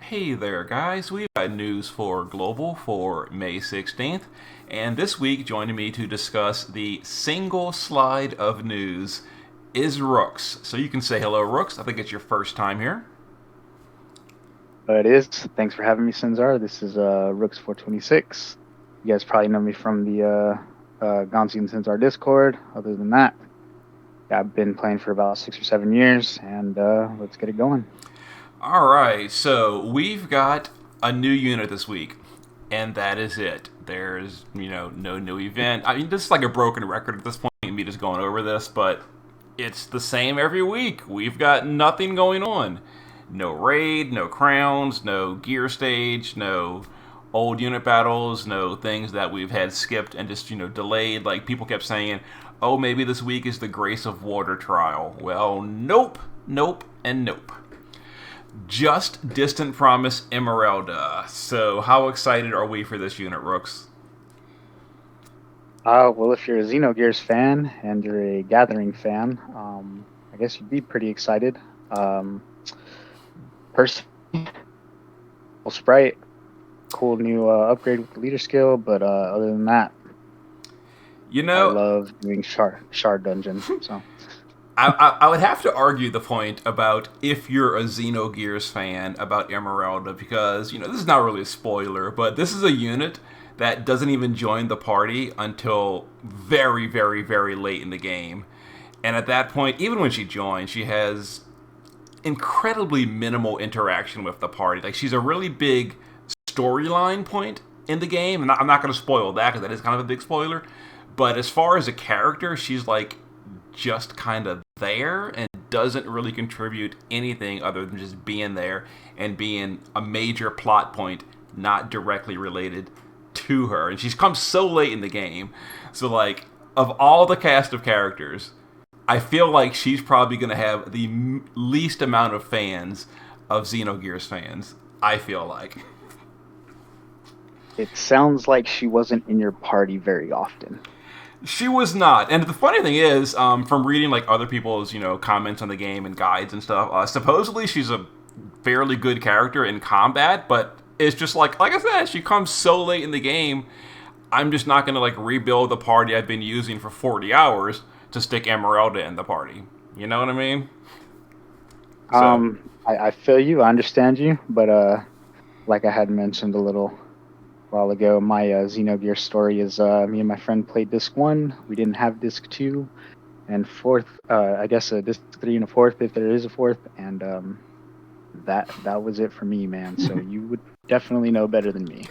Hey there, guys. We've got news for Global for May 16th, and this week joining me to discuss the single slide of news is Rooks. So you can say hello, Rooks. I think it's your first time here. It is. Thanks for having me, Sinzar. This is Rooks426. You guys probably know me from the Gonzi and Sinzar Discord. Other than that, I've been playing for about 6 or 7 years, and let's get it going. All right, so we've got a new unit this week, and that is it. There's, no new event. I mean, this is like a broken record at this point, me just going over this, but it's the same every week. We've got nothing going on. No raid, no crowns, no gear stage, no old unit battles, no things that we've had skipped and just, delayed. Like people kept saying, oh, maybe this week is the Grace of Water trial. Well, nope, nope, and nope. Just Distant Promise Emeralda. So, how excited are we for this unit, Rooks? Well, if you're a Xenogears fan and you're a Gathering fan, I guess you'd be pretty excited. First, full sprite, cool new upgrade with the leader skill, but other than that, You I know, love doing shard dungeons. So. I would have to argue the point about if you're a Xenogears fan about Emeralda because, this is not really a spoiler, but this is a unit that doesn't even join the party until very, very, very late in the game. And at that point, even when she joins, she has incredibly minimal interaction with the party. Like, she's a really big storyline point in the game, and I'm not going to spoil that because that is kind of a big spoiler. But as far as a character, she's like just kind of there and doesn't really contribute anything other than just being there and being a major plot point not directly related to her. And she's come so late in the game. So, like, of all the cast of characters, I feel like she's probably going to have the least amount of fans of Xenogears fans. I feel like. It sounds like she wasn't in your party very often. She was not, and the funny thing is, from reading like other people's comments on the game and guides and stuff, supposedly she's a fairly good character in combat, but it's just like I said, she comes so late in the game. I'm just not gonna like rebuild the party I've been using for 40 hours to stick Emeralda in the party. You know what I mean? So I feel you, I understand you, but like I had mentioned a little while ago, my Xenogears story is me and my friend played disc 1. We didn't have disc 2, and fourth. I guess a disc 3 and a fourth, if there is a fourth, and that was it for me, man. So you would definitely know better than me.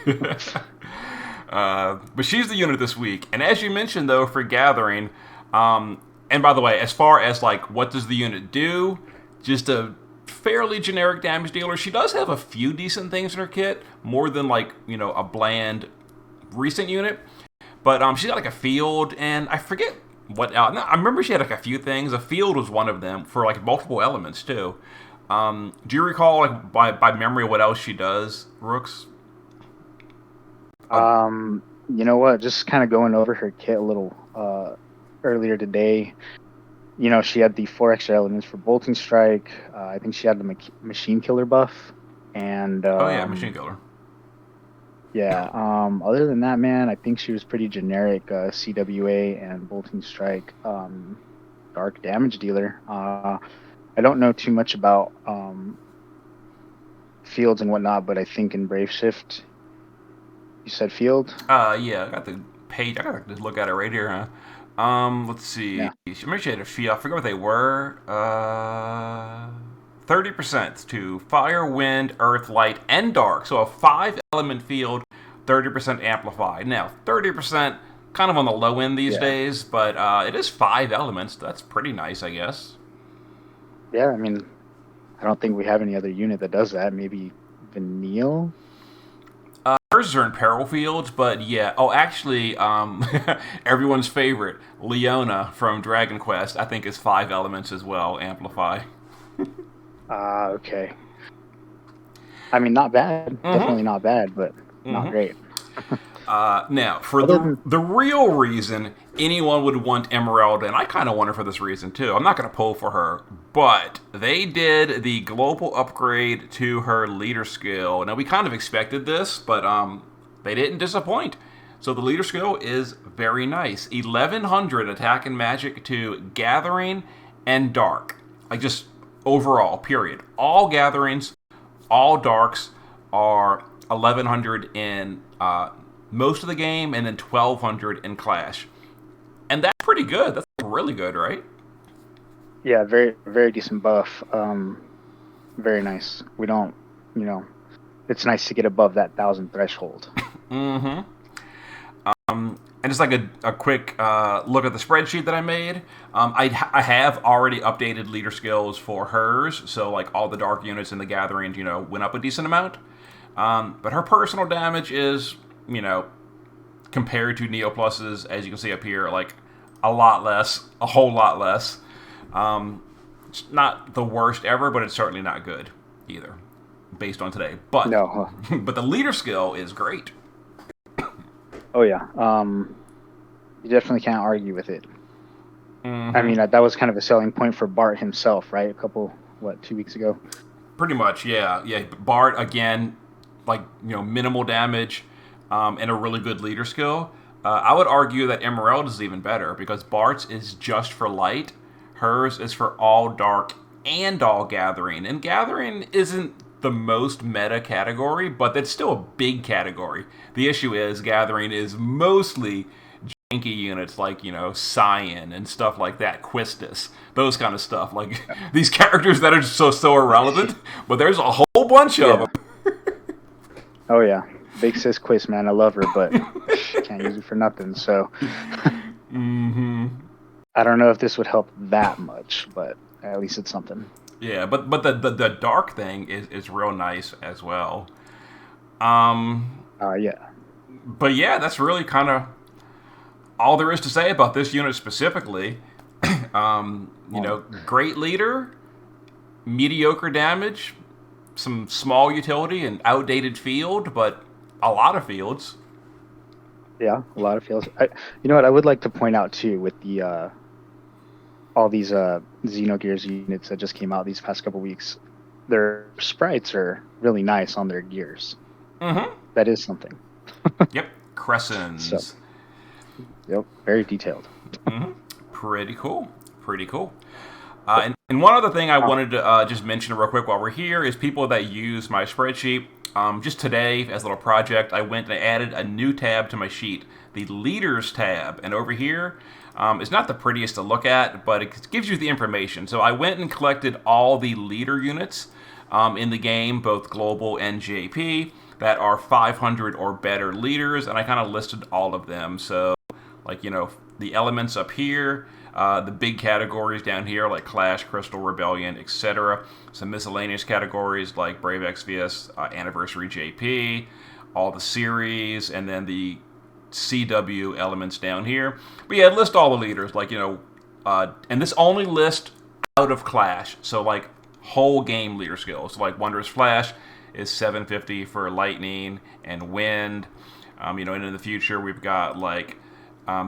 but she's the unit this week, and as you mentioned though, for Gathering, and by the way, as far as like what does the unit do, just a fairly generic damage dealer. She does have a few decent things in her kit, more than like a bland recent unit. But she's got like a field, and I forget what. No, I remember she had like a few things. A field was one of them for like multiple elements too. Do you recall like by memory what else she does, Rooks? You know what? Just kind of going over her kit a little earlier today. She had the 4 extra elements for Bolting Strike. I think she had the Machine Killer buff. And Oh yeah, Machine Killer. yeah, other than that, man, I think she was pretty generic. CWA and Bolting Strike, Dark Damage Dealer. I don't know too much about fields and whatnot, but I think in Brave Shift, you said field? Yeah, I got the page. I got to look at it right here, huh? Let's see. Yeah. She mentioned she had a few. I forget what they were. 30% to fire, wind, earth, light, and dark. So a 5-element field, 30% amplified. Now, 30% kind of on the low end these Yeah. days, but it is 5 elements. That's pretty nice, I guess. Yeah, I mean, I don't think we have any other unit that does that. Maybe Vanille? Hers are in peril fields, but yeah. Oh, actually, everyone's favorite, Leona from Dragon Quest, I think is 5 elements as well, amplify. Okay. I mean, not bad. Mm-hmm. Definitely not bad, but not Mm-hmm. great. Now, for Other the than the real reason anyone would want Emeralda, and I kind of want her for this reason too. I'm not going to pull for her, but they did the global upgrade to her leader skill. Now we kind of expected this, but they didn't disappoint. So the leader skill is very nice. 1100 attack and magic to gathering and dark. Like just overall, period. All gatherings, all darks are 1100 in most of the game, and then 1200 in Clash. And that's pretty good. That's really good, right? yeah, very very decent buff. Very nice. We don't, you know, it's nice to get above that 1,000 threshold. Mm-hmm. And just like a quick look at the spreadsheet that I made, I have already updated leader skills for hers, so like all the dark units in the gatherings, went up a decent amount. But her personal damage is, compared to Neo Plus's, as you can see up here, like a lot less, a whole lot less. It's not the worst ever, but it's certainly not good either, based on today. But No. but the leader skill is great. Oh yeah. You definitely can't argue with it. Mm-hmm. I mean, that was kind of a selling point for Bart himself, right? 2 weeks ago. Pretty much, yeah. Bard again, like minimal damage, and a really good leader skill. I would argue that Emeralda is even better because Bart's is just for light, hers is for all dark and all gathering. And gathering isn't the most meta category, but that's still a big category. The issue is gathering is mostly janky units like Cyan and stuff like that, Quistis, those kind of stuff. Like these characters that are just so irrelevant, but there's a whole bunch of them. Oh yeah, big sis Quiz, man. I love her, but can't use it for nothing. So Mm-hmm. I don't know if this would help that much, but at least it's something. Yeah, but the dark thing is real nice as well. Yeah. But yeah, that's really kind of all there is to say about this unit specifically. Great leader, mediocre damage, some small utility, and outdated field, but a lot of fields. Yeah, a lot of fields. You know what? I would like to point out too with the all these Xenogears units that just came out these past couple weeks. Their sprites are really nice on their gears. Mm-hmm. That is something. Yep, crescents. So, yep, very detailed. Mm-hmm. Pretty cool. And one other thing I wanted to just mention real quick while we're here is people that use my spreadsheet. Just today, as a little project, I went and added a new tab to my sheet, the Leaders tab. And over here, it's not the prettiest to look at, but it gives you the information. So I went and collected all the leader units in the game, both global and JP, that are 500 or better leaders, and I kind of listed all of them. So, the elements up here, the big categories down here like Clash, Crystal, Rebellion, etc. Some miscellaneous categories like Brave Exvius, Anniversary JP, all the series, and then the CW elements down here. But yeah, list all the leaders, and this only list out of Clash, so like whole game leader skills. So like Wondrous Flash is 750 for Lightning and Wind. And in the future we've got like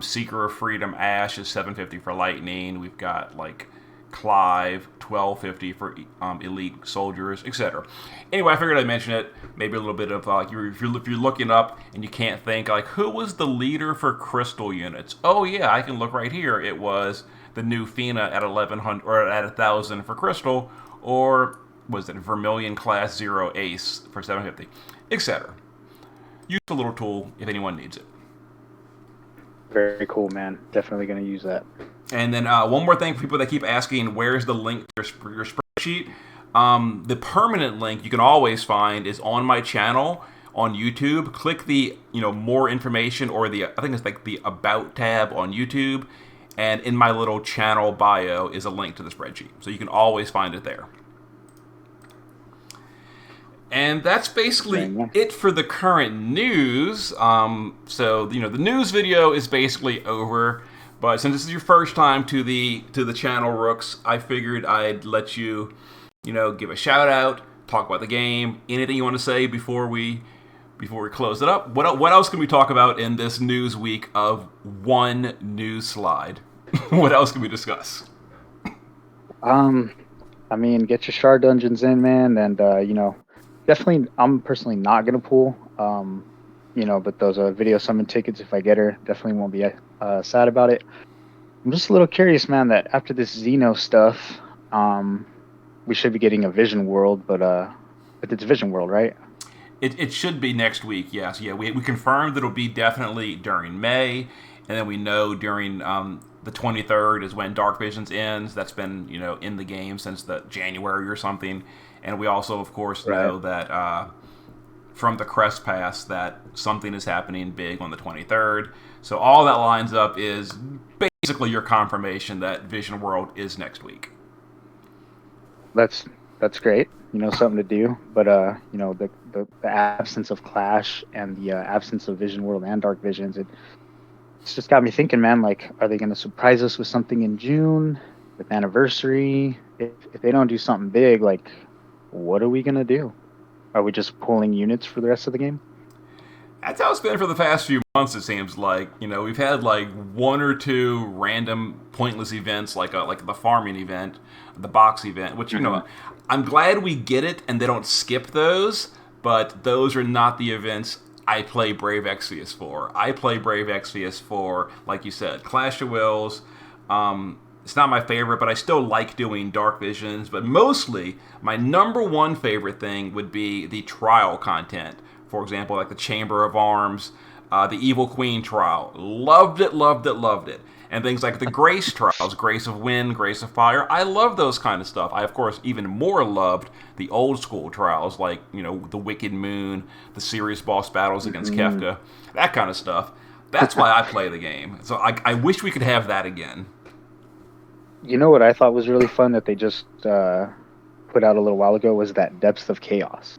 Seeker of Freedom Ash is 750 for Lightning. We've got like Clive 1250 for elite soldiers, etc. Anyway, I figured I'd mention it. Maybe a little bit of if you're looking up and you can't think like who was the leader for crystal units. Oh yeah, I can look right here. It was the new Fina at 1100 or at 1000 for crystal, or was it Vermilion class 0 Ace for 750, etc. Use a little tool if anyone needs it. Very cool, man. Definitely going to use that. And then one more thing for people that keep asking, where's the link to your spreadsheet? The permanent link you can always find is on my channel on YouTube. Click the more information, or I think it's like the About tab on YouTube, and in my little channel bio is a link to the spreadsheet, so you can always find it there. And that's basically it for the current news. So the news video is basically over. But since this is your first time to the channel, Rooks, I figured I'd let you, give a shout out, talk about the game, anything you want to say before we before we close it up, what else can we talk about in this news week of one news slide? What else can we discuss? Um, I mean, get your shard dungeons in, man, and definitely, I'm personally not gonna pull. But those video summon tickets, if I get her, definitely won't be sad about it. I'm just a little curious, man, that after this Xeno stuff, we should be getting a Vision World, but it's Vision World, right? It should be next week, yes. Yeah, we confirmed that it'll be definitely during May, and then we know during the 23rd is when Dark Visions ends. That's been, in the game since the January or something. And we also, of course, Right. know that from the Crest Pass that something is happening big on the 23rd. So all that lines up is basically your confirmation that Vision World is next week. That's great. Something to do. But the absence of Clash and the absence of Vision World and Dark Visions, it's just got me thinking, man. Like, are they going to surprise us with something in June with anniversary? If they don't do something big, like, what are we going to do? Are we just pulling units for the rest of the game? That's how it's been for the past few months. It seems like we've had like one or two random pointless events, like the farming event, the box event. Which I'm glad we get it and they don't skip those. But those are not the events I play Brave Exvius for. I play Brave Exvius for, like you said, Clash of Wills. It's not my favorite, but I still like doing Dark Visions. But mostly, my number one favorite thing would be the trial content. For example, like the Chamber of Arms, the Evil Queen trial. Loved it, loved it, loved it. And things like the Grace trials, Grace of Wind, Grace of Fire. I love those kind of stuff. I, of course, even more loved the old school trials, like, the Wicked Moon, the serious boss battles against Kefka, that kind of stuff. That's why I play the game. So I wish we could have that again. You know what I thought was really fun that they just put out a little while ago was that Depths of Chaos.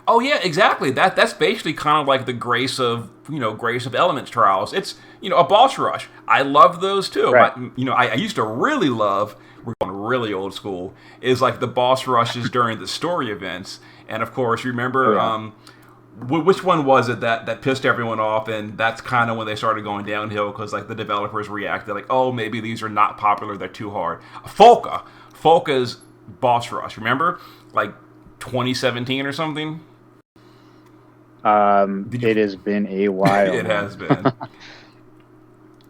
Oh yeah, exactly. That's basically kind of like the Grace of Elements trials. It's a boss rush. I love those too. Right. I used to really love. We're going really old school. Is like the boss rushes during the story events, and of course, remember which one was it that pissed everyone off, and that's kind of when they started going downhill because like the developers reacted like, oh, maybe these are not popular, they're too hard. Folka's boss rush. Remember, like 2017 or something. It has been a while. It has been.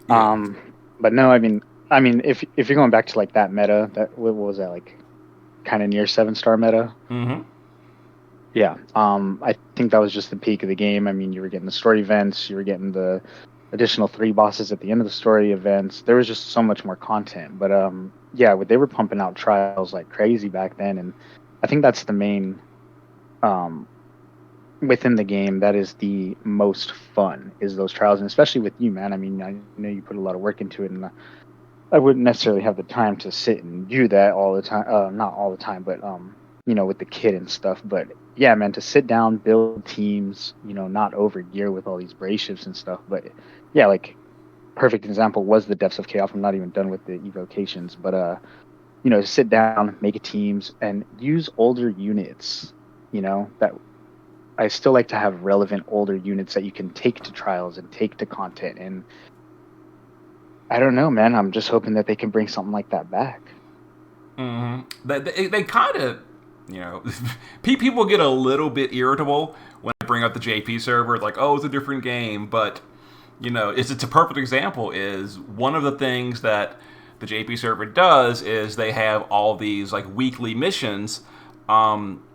But no, I mean, if you're going back to like that meta, what was that, like, kind of near 7-star meta? Mm-hmm. Yeah. I think that was just the peak of the game. I mean, you were getting the story events, you were getting the additional 3 bosses at the end of the story events. There was just so much more content. But yeah, they were pumping out trials like crazy back then, and I think that's the main within the game that is the most fun, is those trials, and especially with you, man. I mean, I know you put a lot of work into it, and I wouldn't necessarily have the time to sit and do that all the time. Not all the time, but with the kid and stuff. But yeah, man, to sit down, build teams, not over gear with all these brave shifts and stuff. But yeah, like, perfect example was the Depths of Chaos. I'm not even done with the evocations, but sit down, make teams, and use older units. That I still like to have relevant older units that you can take to trials and take to content. And I don't know, man. I'm just hoping that they can bring something like that back. Mm-hmm. They kind of, people get a little bit irritable when I bring up the JP server. Like, oh, it's a different game, but it's a perfect example. Is one of the things that the JP server does is they have all these like weekly missions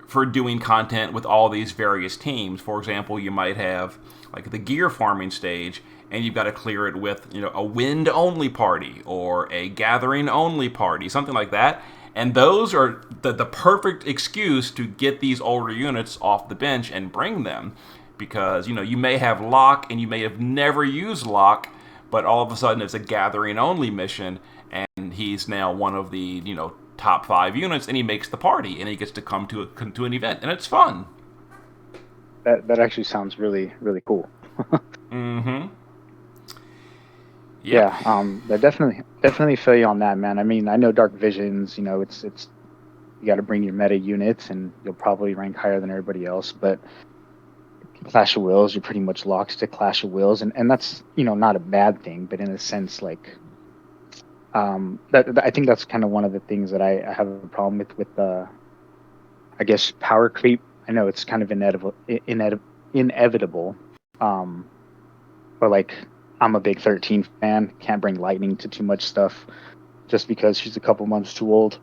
for doing content with all these various teams. For example, you might have like the gear farming stage, and you've got to clear it with a wind only party or a gathering only party, something like that. And those are the perfect excuse to get these older units off the bench and bring them, because you may have Locke and you may have never used Locke, but all of a sudden it's a gathering only mission, and he's now one of the top 5 units, and he makes the party, and he gets to come to an event, and it's fun. That actually sounds really, really cool. Mm-hmm. Yep. Yeah, I definitely feel you on that, man. I mean, I know Dark Visions, it's you got to bring your meta units, and you'll probably rank higher than everybody else. But Clash of Wills, you're pretty much locked to Clash of Wills, and that's not a bad thing, but in a sense, like I think that's kind of one of the things that I have a problem with I guess power creep. I know it's kind of inevitable, but like I'm a big 13 fan. Can't bring Lightning to too much stuff just because she's a couple months too old.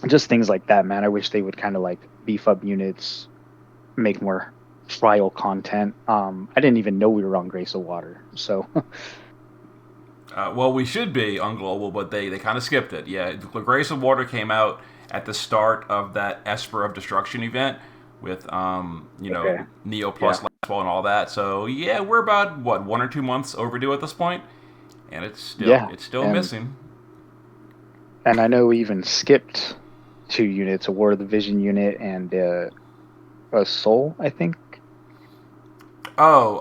Just things like that, man. I wish they would kind of like beef up units, make more trial content. I didn't even know we were on Grace of Water, so Well, we should be on Global, but they kind of skipped it. Yeah, the Grace of Water came out at the start of that Esper of Destruction event with, okay. Neo plus Yeah, Last Ball and all that. So yeah, we're about what 1 or 2 months overdue at this point, and yeah, it's still and missing. I know we even skipped 2 units, a War of the Vision unit and a Soul, I think. Oh,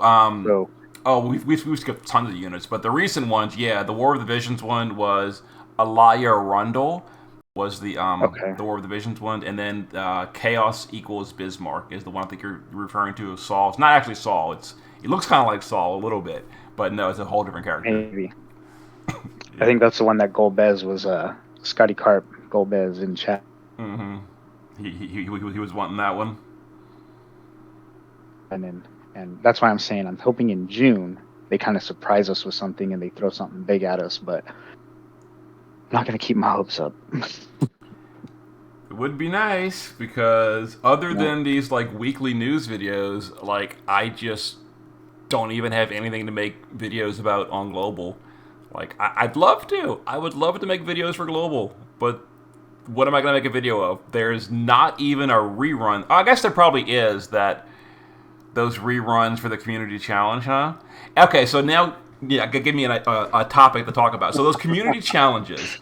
So we've skipped tons of units, but the recent ones, yeah, the War of the Visions one was Alaya Rundle was okay, the War of the Visions one, and then Chaos equals Bismarck is the one I think you're referring to as Saul. It's not actually Saul. It looks kind of like Saul a little bit, but no, it's a whole different character. maybe. I Yeah. think that's the one that Golbez was Scotty Carp Golbez in chat. Mm-hmm. He was wanting that one. And that's why I'm saying I'm hoping in June they kind of surprise us with something and they throw something big at us, but I'm not gonna keep my hopes up. It would be nice because other No. than these like weekly news videos, like I just don't even have anything to make videos about on Global. Like I'd love to. I would love to make videos for Global, but what am I going to make a video of? There's not even a rerun. I guess there probably is that those reruns for the community challenge, huh? Okay, so now yeah, give me a topic to talk about. So those community challenges,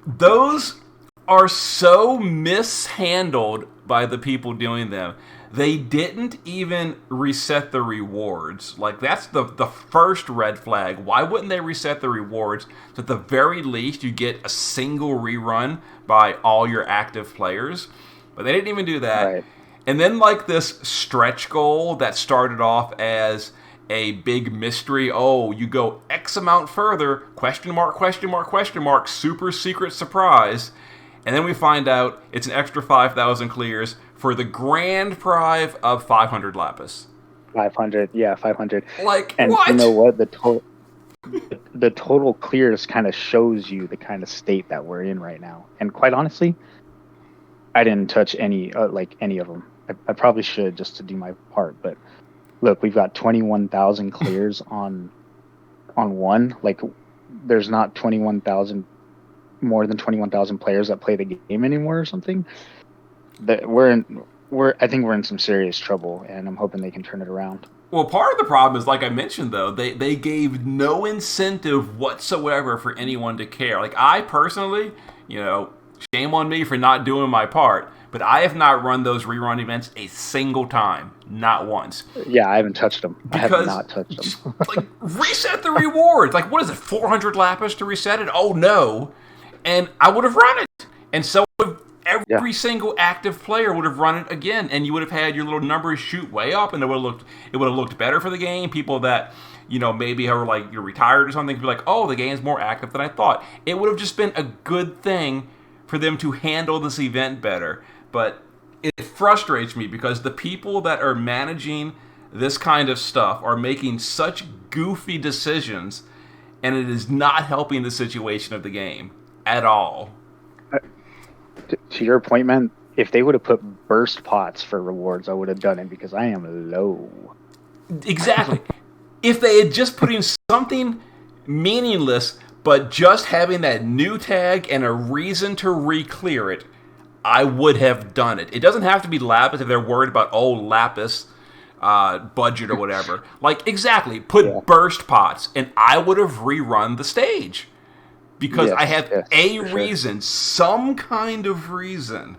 those are so mishandled by the people doing them. They didn't even reset the rewards. Like that's the first red flag. Why wouldn't they reset the rewards? So at the very least you get a single rerun by all your active players. But they didn't even do that. Right. And then like this stretch goal that started off as a big mystery. Oh, you go X amount further, question mark, question mark, question mark, super secret surprise. And then we find out it's an extra 5,000 clears for the grand prize of 500 lapis. 500, yeah, 500. Like, And you know what? what? The total clears kind of shows you the kind of state that we're in right now. And quite honestly, I didn't touch any of them. I probably should just to do my part, but look, we've got 21,000 clears on one. Like, there's not 21,000 more than 21,000 players that play the game anymore or something. That I think we're in some serious trouble, and I'm hoping they can turn it around. Well, part of the problem is, like I mentioned, though, they gave no incentive whatsoever for anyone to care. Like, I personally, shame on me for not doing my part, but I have not run those rerun events a single time. Not once. Yeah, I haven't touched them. I have Because not touched just them. like reset the rewards. Like what is it, 400 lapis to reset it? Oh no! And I would have run it, and so would Yeah, every single active player would have run it again, and you would have had your little numbers shoot way up, and it would have looked better for the game. People that maybe are like you're retired or something could be like, oh, the game's more active than I thought. It would have just been a good thing for them to handle this event better, but it frustrates me because the people that are managing this kind of stuff are making such goofy decisions, and it is not helping the situation of the game at all. to your point, man. If they would have put burst pots for rewards, I would have done it because I am low. Exactly. If they had just put in something meaningless, but just having that new tag and a reason to re-clear it, I would have done it. It doesn't have to be Lapis if they're worried about, Lapis budget or whatever. Like, exactly. Yeah. Put burst pots, and I would have rerun the stage. Because I Yes. have Yes. a For sure. reason, some kind of reason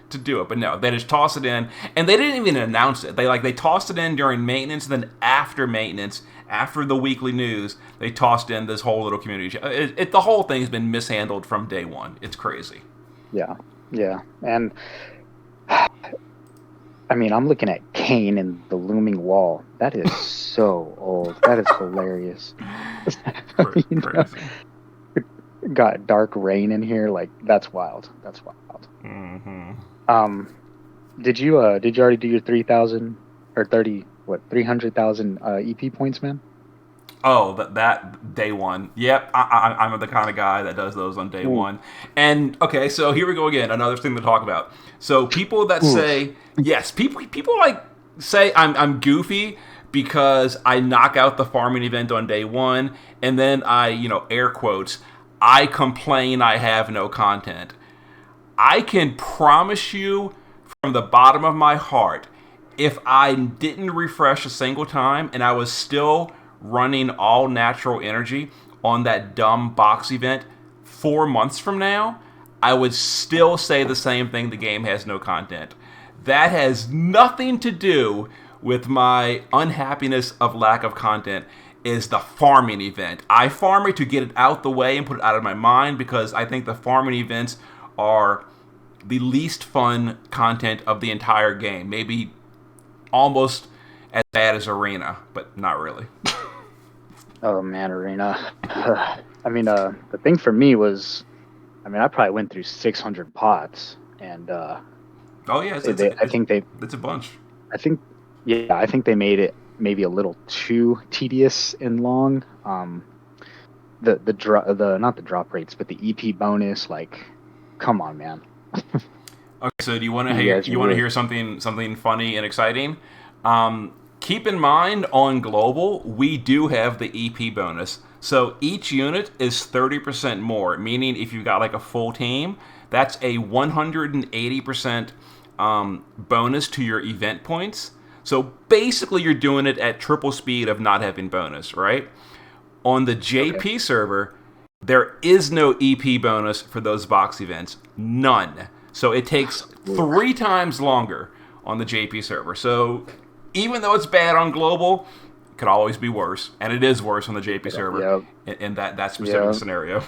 to do it. But no, they just toss it in, and they didn't even announce it. They tossed it in during maintenance, and then after maintenance, after the weekly news, they tossed in this whole little community. The whole thing's been mishandled from day one. It's crazy. Yeah. Yeah. And I mean, I'm looking at cane and the looming wall. That is so old. That is hilarious. You know, Crazy. got dark rain in here. Like that's wild. That's wild. Mm-hmm. Um, did you already do your 3,000 or 300,000 EP points, man? Oh, that day one. Yep, I'm the kind of guy that does those on day Ooh, one. And okay, so here we go again. Another thing to talk about. So people that oof. say yes, people like say I'm goofy because I knock out the farming event on day one, and then I air quotes I complain I have no content. I can promise you from the bottom of my heart, if I didn't refresh a single time and I was still running all natural energy on that dumb box event 4 months from now, I would still say the same thing: the game has no content. That has nothing to do with my unhappiness of lack of content. Is the farming event. I farm it to get it out the way and put it out of my mind because I think the farming events are the least fun content of the entire game. Maybe almost as bad as Arena, but not really. Oh man, Arena. I mean, the thing for me was, I mean, I probably went through 600 pots, and Oh yeah, I think it's a bunch. I think, yeah, I think they made it maybe a little too tedious and long. The not the drop rates, but the EP bonus, like, come on, man. Okay, so do you want to You hear guys really, something funny and exciting? Keep in mind on global we do have the EP bonus. So each unit is 30% more, meaning if you've got like a full team, that's a 180% bonus to your event points. So basically, you're doing it at triple speed of not having bonus, right? On the okay. JP server, there is no EP bonus for those box events. None. So it takes Oof. 3 times longer on the JP server. So even though it's bad on global, it could always be worse. And it is worse on the JP server Yep, in that specific yep. scenario.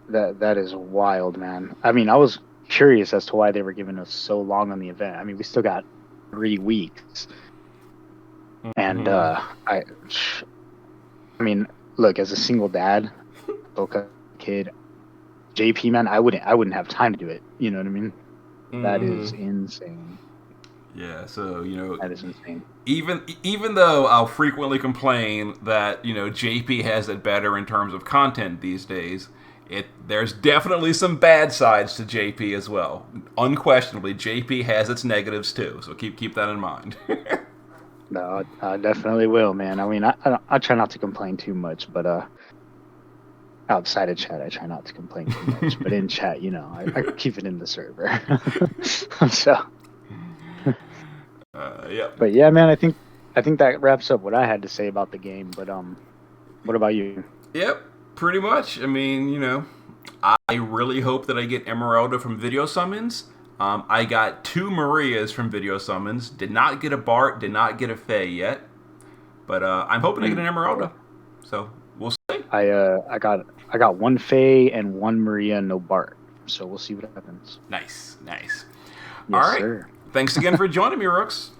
That is wild, man. I mean, I was curious as to why they were giving us so long on the event. I mean, we still got 3 weeks, and Mm-hmm. I mean, look, as a single dad, Boca kid, JP man, I wouldn't have time to do it. You know what I mean? That is Mm-hmm. insane. Yeah, so That is insane. even though I'll frequently complain that JP has it better in terms of content these days, there's definitely some bad sides to JP as well. Unquestionably, JP has its negatives too, so keep that in mind. No, I definitely will, man. I mean, I try not to complain too much, but outside of chat, I try not to complain too much. But in chat, I keep it in the server. So, Yep. but yeah, man, I think that wraps up what I had to say about the game. But what about you? Yep, pretty much. I mean, I really hope that I get Emeralda from video summons. I got 2 Marias from video summons. Did not get a Bart, did not get a Faye yet. But I'm hoping to get an Okay. Emeralda. So we'll see. I got one Faye and one Maria, no Bart. So we'll see what happens. Nice, nice. All Yes, right. sir. Thanks again for joining me, Rooks.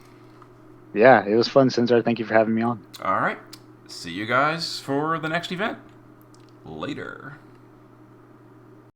Yeah, it was fun, Cesar. Thank you for having me on. All right. See you guys for the next event. Later.